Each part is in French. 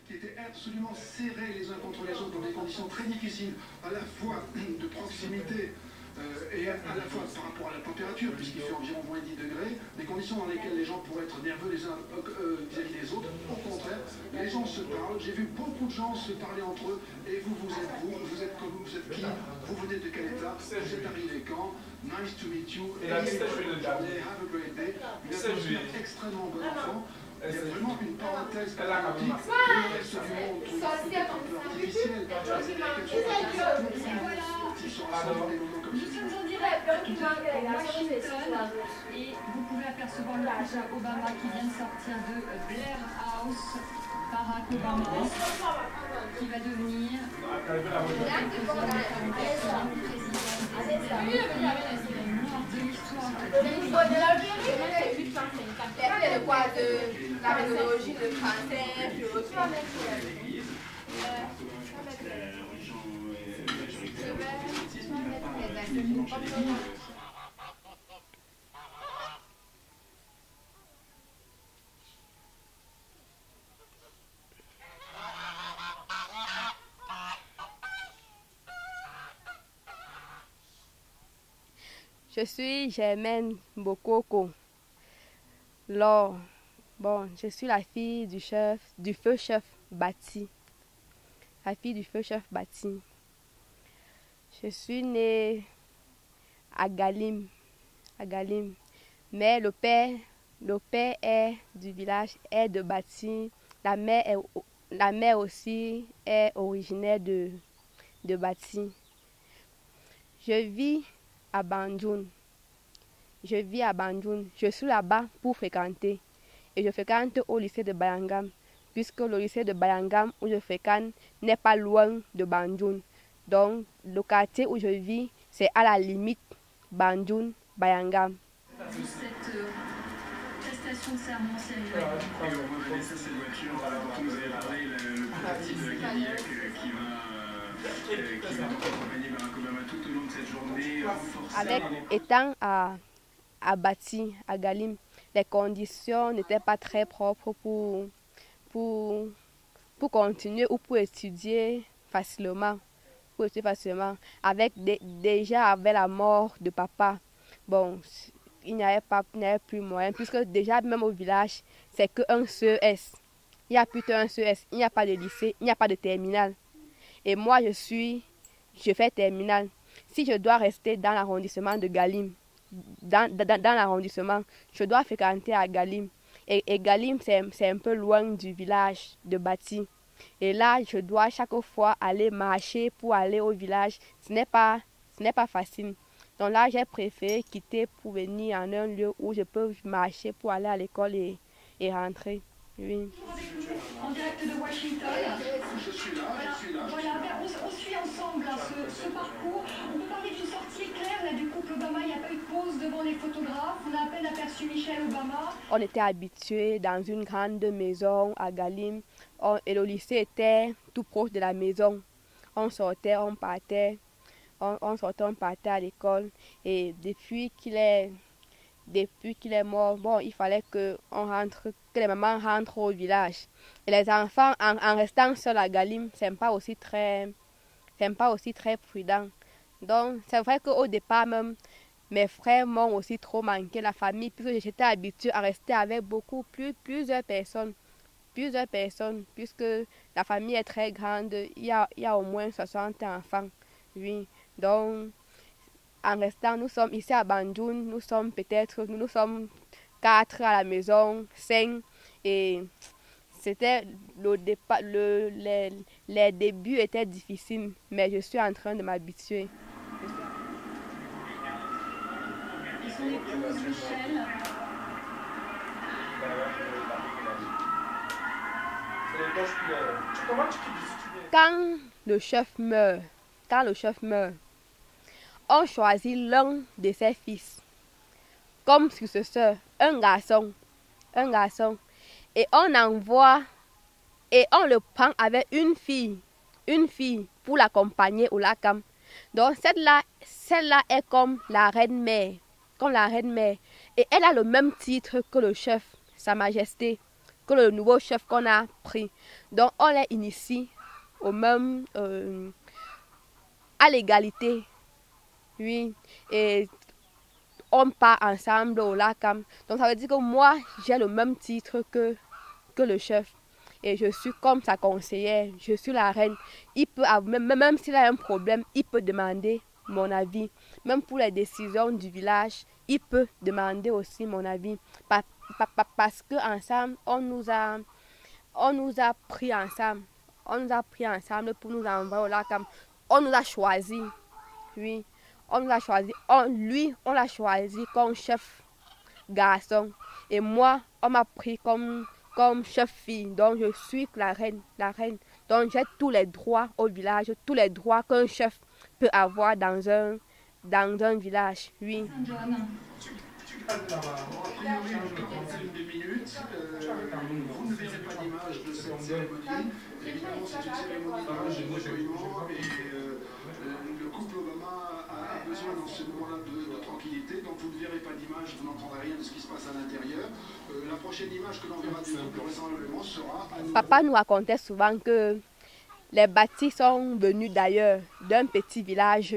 qui étaient absolument serrés les uns contre les autres dans des conditions très difficiles, à la fois de proximité et à la fois par rapport à la température, puisqu'il fait environ moins 10 degrés, des conditions dans lesquelles les gens pourraient être nerveux les uns vis-à-vis des autres. Au contraire, les gens se parlent. J'ai vu beaucoup de gens se parler entre eux. Et vous, vous êtes comme vous êtes qui, vous venez de quel état, vous êtes arrivé quand, nice to meet you, et have a great day. Une atmosphère extrêmement bon enfant. Il y a vraiment une parenthèse patriotique. Le reste du monde trouve ça peut-être un peu artificiel. Nous sommes en direct de Washington et vous pouvez apercevoir le président Obama qui vient de sortir de Blair House, Barack Obama, qui va devenir la méthodologie de français, Je suis Germaine Bokoko. Bon, je suis la fille du feu chef Bati. La fille du feu chef Bati. Je suis née à Galim. Mais le père du village est de Bati. La mère aussi est originaire de Bati. Je vis à Banjul. Je suis là-bas pour fréquenter. Et je fréquente au lycée de Bayangam, puisque le lycée de Bayangam où je fréquente n'est pas loin de Banjul. Donc, le quartier où je vis, c'est à la limite Banjul, Bayangam. Cette prestation de serment sérieuse. On va laisser cette voiture, dont vous avez parlé, le prototype de Cadillac qui va accompagner Barack Obama tout au long de cette journée. Étant à Bati, à Galim, les conditions n'étaient pas très propres pour continuer ou pour étudier facilement. Déjà avec la mort de papa, bon, il n'y avait plus moyen, puisque déjà même au village, c'est qu'un CES. Il n'y a plus qu'un CES, il n'y a pas de lycée, il n'y a pas de terminale. Et moi, je fais terminale. Si je dois rester dans l'arrondissement de Galim, dans l'arrondissement, je dois fréquenter à Galim. Et Galim, c'est un peu loin du village de Bati. Et là, je dois chaque fois aller marcher pour aller au village. Ce n'est pas facile. Donc là, j'ai préféré quitter pour venir en un lieu où je peux marcher pour aller à l'école et rentrer. Oui. En direct de Washington. Je suis là. Voilà, on suit ensemble là, ce parcours. On peut parler d'une sortie éclair là, du couple Obama. Il n'y a pas eu de pause devant les photographes. On a à peine aperçu Michelle Obama. On était habitués dans une grande maison à Galim. Et le lycée était tout proche de la maison. On sortait, on partait. On sortait, on partait à l'école. Et depuis qu'il est mort, bon, il fallait que les mamans rentrent au village. Et les enfants, en restant seuls à Galim, c'est pas aussi très prudent. Donc, c'est vrai qu'au départ même, mes frères m'ont aussi trop manqué, la famille, puisque j'étais habituée à rester avec plusieurs personnes, puisque la famille est très grande, il y a au moins 60 enfants, oui. Donc, en restant, nous sommes ici à Banjul, nous sommes 4 à la maison, 5, et c'était les débuts étaient difficiles, mais je suis en train de m'habituer. Et son épouse Michelle. Quand le chef meurt, on choisit l'un de ses fils comme successeur, un garçon, et on envoie et on le prend avec une fille pour l'accompagner au Lakam. Donc celle-là est comme la reine-mère, et elle a le même titre que le chef, Sa Majesté. que le nouveau chef qu'on a pris. Donc on les initie au même, à l'égalité. Oui, et on part ensemble au Lakam. Donc ça veut dire que moi, j'ai le même titre que le chef. Et je suis comme sa conseillère, je suis la reine. Il peut, même s'il a un problème, il peut demander mon avis. Même pour les décisions du village, il peut demander aussi mon avis. Parce qu'ensemble, on nous a pris ensemble. On nous a pris ensemble pour nous envoyer au Lakam. On nous a choisi. Oui, on nous a choisi. On l'a choisi comme chef garçon. Et moi, on m'a pris comme chef fille. Donc je suis la reine. Donc j'ai tous les droits au village, tous les droits qu'un chef peut avoir dans un village. Oui. A priori, je vais prendre 2 minutes. Vous ne verrez pas d'image de cette cérémonie. Évidemment, c'est une cérémonie de recueillement et le couple Obama a besoin dans ce moment-là de tranquillité. Donc vous ne verrez pas d'image, vous n'entendrez rien de ce qui se passe à l'intérieur. La prochaine image que l'on verra du couple vraisemblablement sera... Papa nous racontait souvent que les bâtis sont venus d'ailleurs, d'un petit village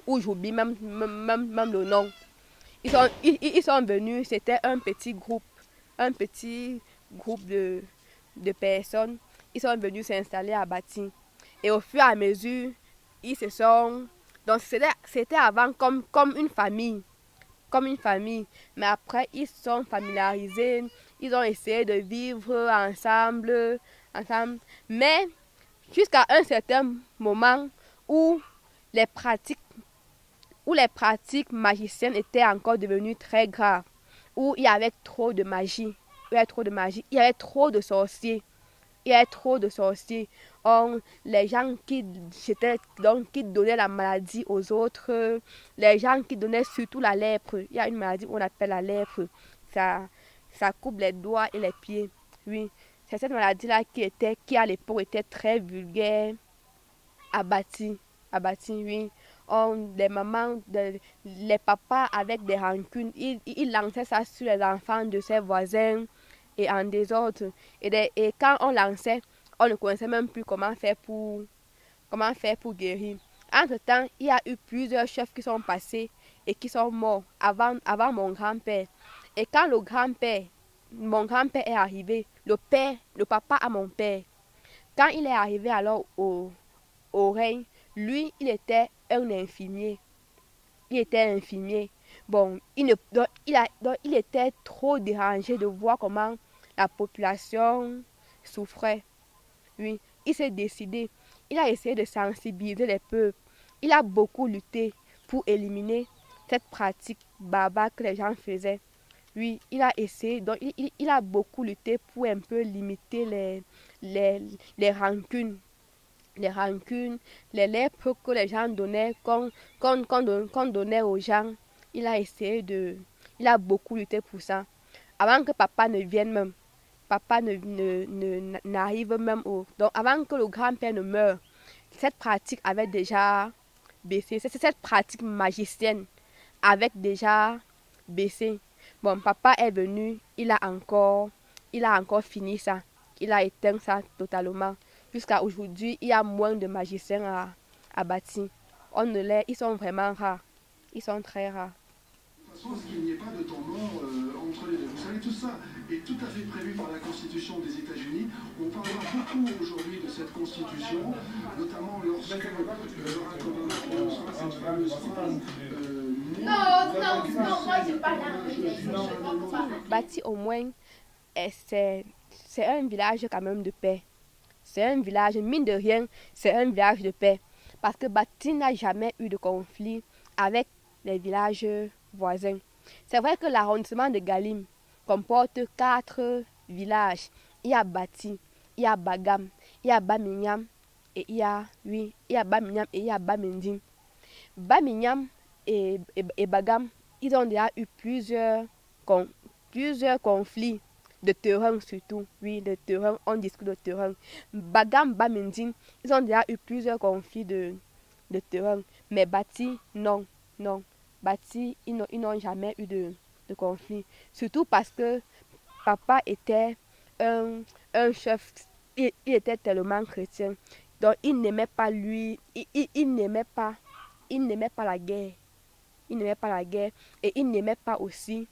où j'oublie même le nom. Ils sont venus, c'était un petit groupe de personnes. Ils sont venus s'installer à Bati. Et au fur et à mesure, ils se sont... Donc c'était avant comme une famille. Mais après, ils se sont familiarisés. Ils ont essayé de vivre ensemble. Mais jusqu'à un certain moment où les pratiques magiciennes étaient encore devenues très graves, où il y avait trop de magie, il y avait trop de sorciers. Les gens qui donnaient la maladie aux autres, les gens qui donnaient surtout la lèpre. Il y a une maladie qu'on appelle la lèpre. Ça coupe les doigts et les pieds. Oui, c'est cette maladie-là qui à l'époque était très vulgaire, abattie, oui. Les mamans, les papas avec des rancunes, ils lançaient ça sur les enfants de ses voisins et en désordre. Et quand on lançait, on ne connaissait même plus comment faire pour guérir. Entre-temps, il y a eu plusieurs chefs qui sont passés et qui sont morts avant mon grand-père. Et quand mon grand-père est arrivé, le papa à mon père, quand il est arrivé alors au règne, lui, il était un infirmier. Bon, il était trop dérangé de voir comment la population souffrait. Oui, il s'est décidé. Il a essayé de sensibiliser les peuples. Il a beaucoup lutté pour éliminer cette pratique barbare que les gens faisaient. Oui, il a essayé. Donc, il a beaucoup lutté pour un peu limiter les rancunes. Les lèpres que les gens donnaient, qu'on donnait aux gens. Il a beaucoup lutté pour ça. Avant que papa ne vienne même. Papa n'arrive même Donc avant que le grand-père ne meure, cette pratique avait déjà baissé. Cette pratique magicienne avait déjà baissé. Bon, papa est venu, il a encore fini ça. Il a éteint ça totalement. Jusqu'à aujourd'hui, il y a moins de magiciens à Bati. Ils sont vraiment rares. Ils sont très rares. De toute façon, qu'il n'y ait pas de temps mort entre les deux. Vous savez, tout ça est tout à fait prévu par la Constitution des États-Unis. On parlera beaucoup aujourd'hui de cette Constitution, notamment lorsque Barack Obama prononcera cette fameuse phrase. Non, moi je parle Bati, au moins, c'est un village quand même de paix. C'est un village, mine de rien, c'est un village de paix. Parce que Bati n'a jamais eu de conflit avec les villages voisins. C'est vrai que l'arrondissement de Galim comporte 4 villages. Il y a Bati, il y a Bagam, il y a Bamignam et il y a Bamignam et il y a Bamending. Bamignam et Bagam, ils ont déjà eu plusieurs conflits de terrain surtout. Oui, de terrain, on discute de terrain. Bagam, Bamending, ils ont déjà eu plusieurs conflits de terrain. Mais Bati, non. Bati, ils n'ont jamais eu de conflit. Surtout parce que papa était un chef, il était tellement chrétien. Donc il n'aimait pas lui, il n'aimait pas la guerre. Il n'aimait pas la guerre et il n'aimait pas aussi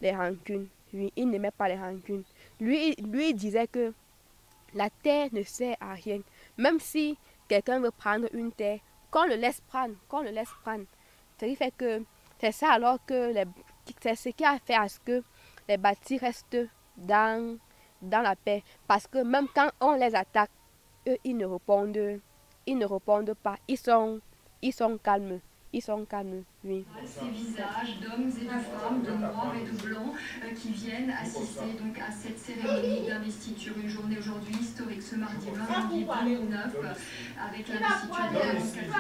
les rancunes. Oui, il n'aimait pas les rancunes. Lui il disait que la terre ne sert à rien. Même si quelqu'un veut prendre une terre, qu'on le laisse prendre, qu'on le laisse prendre. Ce qui fait que c'est ça alors que c'est ce qui a fait à ce que les bâtis restent dans la paix. Parce que même quand on les attaque, eux, ils ne répondent pas. Ils sont calmes. Ils sont calmes, oui. Ces visages d'hommes et de femmes, de noirs et de blancs, qui viennent assister donc à cette cérémonie d'investiture. Une journée aujourd'hui historique, ce mardi 20 janvier 2009, avec l'investiture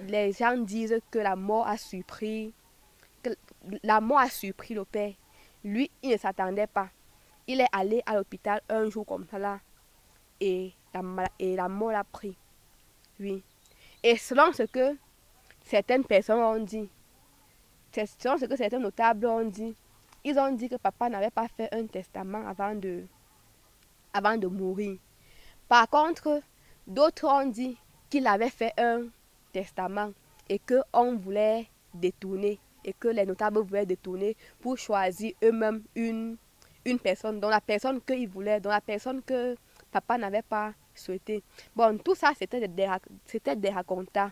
de Les gens disent que la mort a surpris le père. Lui, il ne s'attendait pas. Il est allé à l'hôpital un jour comme ça là, et la mort l'a pris. Oui. Et selon ce que certaines personnes ont dit, selon ce que certains notables ont dit, ils ont dit que papa n'avait pas fait un testament avant de mourir. Par contre, d'autres ont dit qu'il avait fait un testament et qu'on voulait détourner, et que les notables voulaient détourner pour choisir eux-mêmes une personne, dont la personne qu'ils voulaient, dont la personne que papa n'avait pas souhaité. Bon, tout ça, c'était des racontants,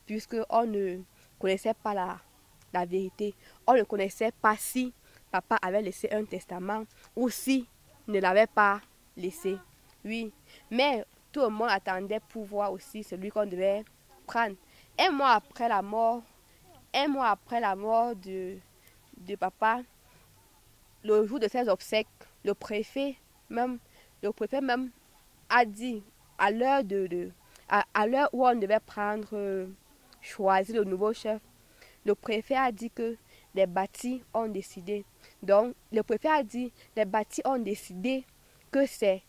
puisqu'on ne connaissait pas la vérité. On ne connaissait pas si papa avait laissé un testament ou si ne l'avait pas laissé. Oui, mais tout le monde attendait pour voir aussi celui qu'on devait prendre. Un mois après la mort de papa, le jour de ses obsèques, le préfet même a dit, à l'heure où on devait choisir le nouveau chef, le préfet a dit que les bâtis ont décidé. Donc, le préfet a dit, les bâtis ont décidé que ce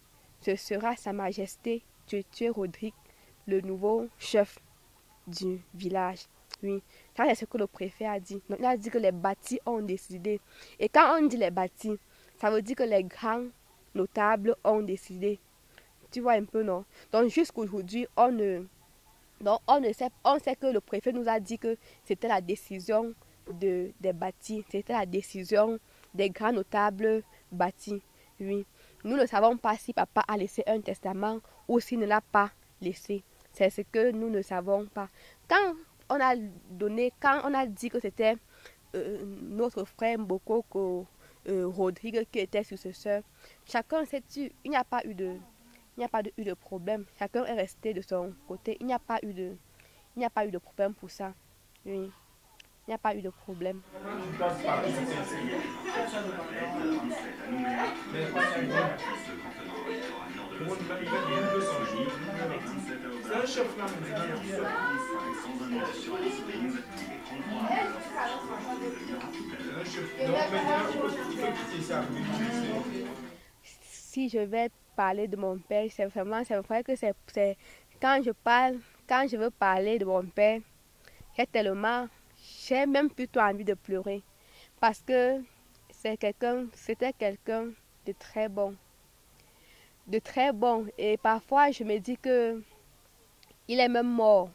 sera Sa Majesté Tué Rodrigue, le nouveau chef du village. Oui, ça c'est ce que le préfet a dit. Donc, il a dit que les bâtis ont décidé. Et quand on dit les bâtis, ça veut dire que les grands notables ont décidé. Tu vois un peu, non? Donc jusqu'aujourd'hui, on sait que le préfet nous a dit que c'était la décision des bâtis, c'était la décision des grands notables bâtis. Oui. Nous ne savons pas si papa a laissé un testament ou s'il ne l'a pas laissé. C'est ce que nous ne savons pas. Quand on a dit que c'était notre frère Mbokoko Rodrigue qui était successeur, chacun s'est dit, il n'y a pas eu de problème. Chacun est resté de son côté. Il n'y a pas eu de problème pour ça. Oui. Il n'y a pas eu de problème. Si je vais parler de mon père, c'est vrai que c'est quand je veux parler de mon père, j'ai même plutôt envie de pleurer, parce que c'était quelqu'un de très bon, et parfois je me dis que il est même mort,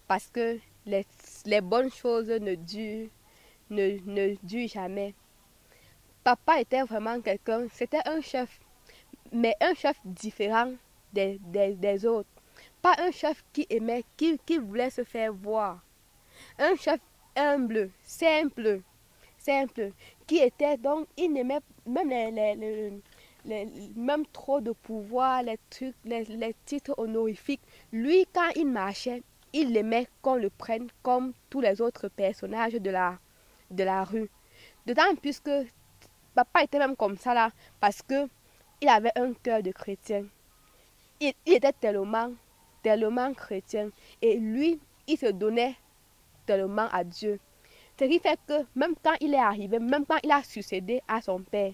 parce que les bonnes choses ne durent jamais. Papa était vraiment c'était un chef, mais un chef différent des autres. Pas un chef qui aimait, qui voulait se faire voir. Un chef humble, simple, qui était donc, il n'aimait même même trop de pouvoir, les titres honorifiques. Lui, quand il marchait, il aimait qu'on le prenne comme tous les autres personnages de la rue. D'autant plus que papa était même comme ça là, parce que il avait un cœur de chrétien. Il était tellement chrétien. Et lui, il se donnait tellement à Dieu. Ce qui fait que même quand il est arrivé, même quand il a succédé à son père,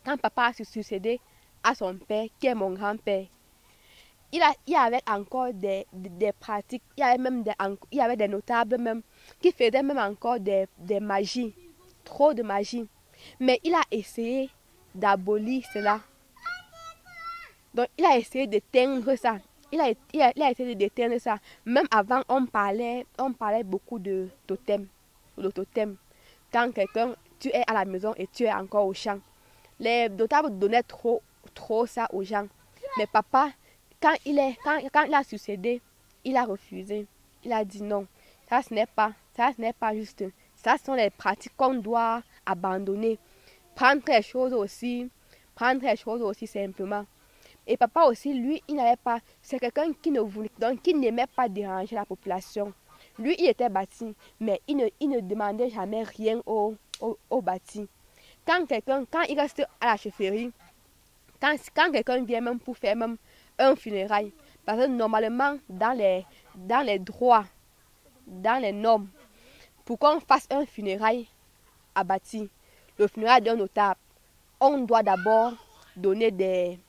quand papa a succédé à son père, qui est mon grand-père, il y avait encore des pratiques, il y avait des notables même, qui faisaient même encore des magies. trop de magie. Mais il a essayé d'abolir cela. Donc, il a essayé d'éteindre ça. Il a essayé d'éteindre ça. Même avant, on parlait beaucoup de totem. Le totem. Quand quelqu'un, tu es à la maison et tu es encore au champ. Les notables donnaient trop ça aux gens. Mais papa, quand il a succédé, il a refusé. Il a dit non. Ça, ce n'est pas juste. Ça sont les pratiques qu'on doit abandonner. Prendre les choses aussi simplement. Et papa aussi, lui, il n'avait pas... C'est quelqu'un qui ne voulait, donc qui n'aimait pas déranger la population. Lui, il était bâti, mais il ne demandait jamais rien au bâti. Quand il reste à la chefferie, quand quelqu'un vient même pour faire même un funérail, parce que normalement, dans les droits, dans les normes, pour qu'on fasse un funérail à bâti, le funérail d'un notable, on doit d'abord donner des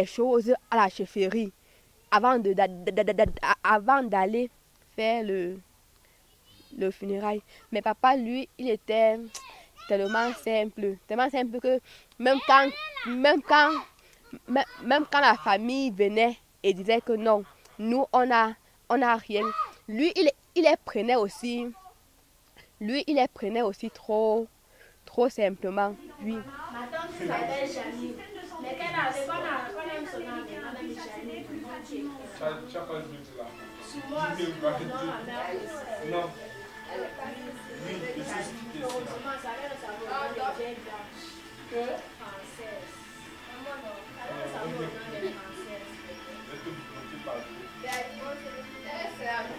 choses à la chefferie avant d'aller faire le funérail. Mais papa, lui, il était tellement simple que même quand la famille venait et disait que non, nous on a rien, lui il les prenait aussi trop simplement. Oui. Ma tante s'appelle Janine. Mais quand on aime son nom, on aime Janine. Sur moi, ma mère aussi. Non. Oui, heureusement, ça avait le savoir des vieilles blanches. Françaises. Moi non, ça avait le savoir des françaises.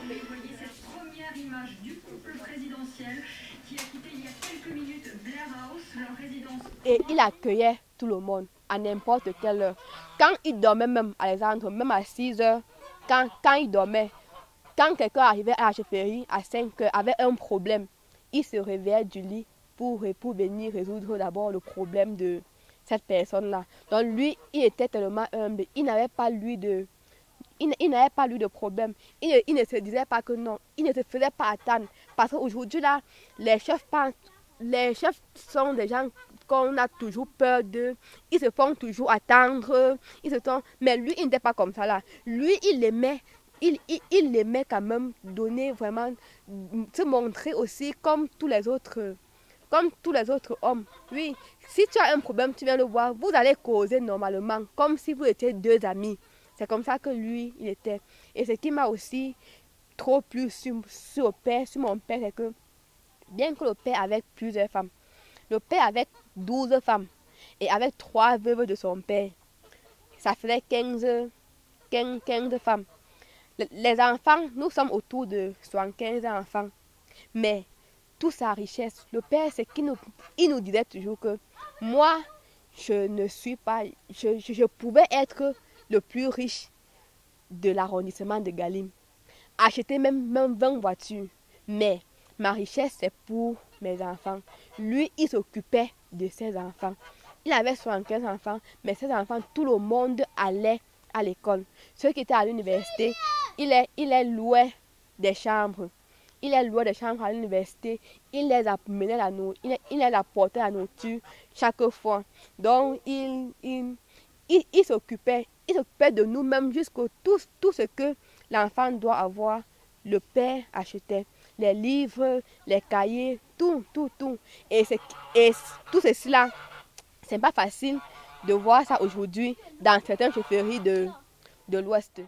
Vous voyez cette première image du couple présidentiel qui a quitté il y a quelques minutes Blair House, leur résidence. Et il accueillait tout le monde à n'importe quelle heure. Quand il dormait même, Alexandre, même à 6 heures, quand il dormait, quand quelqu'un arrivait à la chefferie à 5 heures avec un problème, il se réveillait du lit pour venir résoudre d'abord le problème de cette personne-là. Donc lui, il était tellement humble, il n'avait pas lui de problème. Il ne se disait pas que non, il ne se faisait pas attendre. Parce qu'aujourd'hui, là, les chefs sont des gens qu'on a toujours peur d'eux. Ils se font toujours attendre. Mais lui, il n'était pas comme ça là. Lui, il aimait quand même donner vraiment, se montrer aussi comme tous les autres hommes. Oui, si tu as un problème, tu viens le voir, vous allez causer normalement, comme si vous étiez deux amis. C'est comme ça que lui, il était. Et ce qui m'a aussi trop plu sur mon père, c'est que bien que le père avait plusieurs femmes, le père avec 12 femmes et avec 3 veuves de son père, ça faisait 15 femmes. Les enfants, nous sommes autour de 75 enfants. Mais toute sa richesse, le père, c'est il nous disait toujours que moi, je ne suis pas, je pouvais être le plus riche de l'arrondissement de Galim. Acheter même 20 voitures. Mais ma richesse, c'est pour mes enfants. Lui, il s'occupait de ses enfants. Il avait 75 enfants, mais ses enfants, tout le monde allait à l'école. Ceux qui étaient à l'université, il les louait des chambres. Il les louait des chambres à l'université. Il les amenait il les apportait la nourriture chaque fois. Donc, il s'occupait de nous-mêmes jusqu'à tout ce que l'enfant doit avoir. Le père achetait les livres, les cahiers, tout. Et tout ceci-là, c'est pas facile de voir ça aujourd'hui dans certaines chefferies de l'Ouest.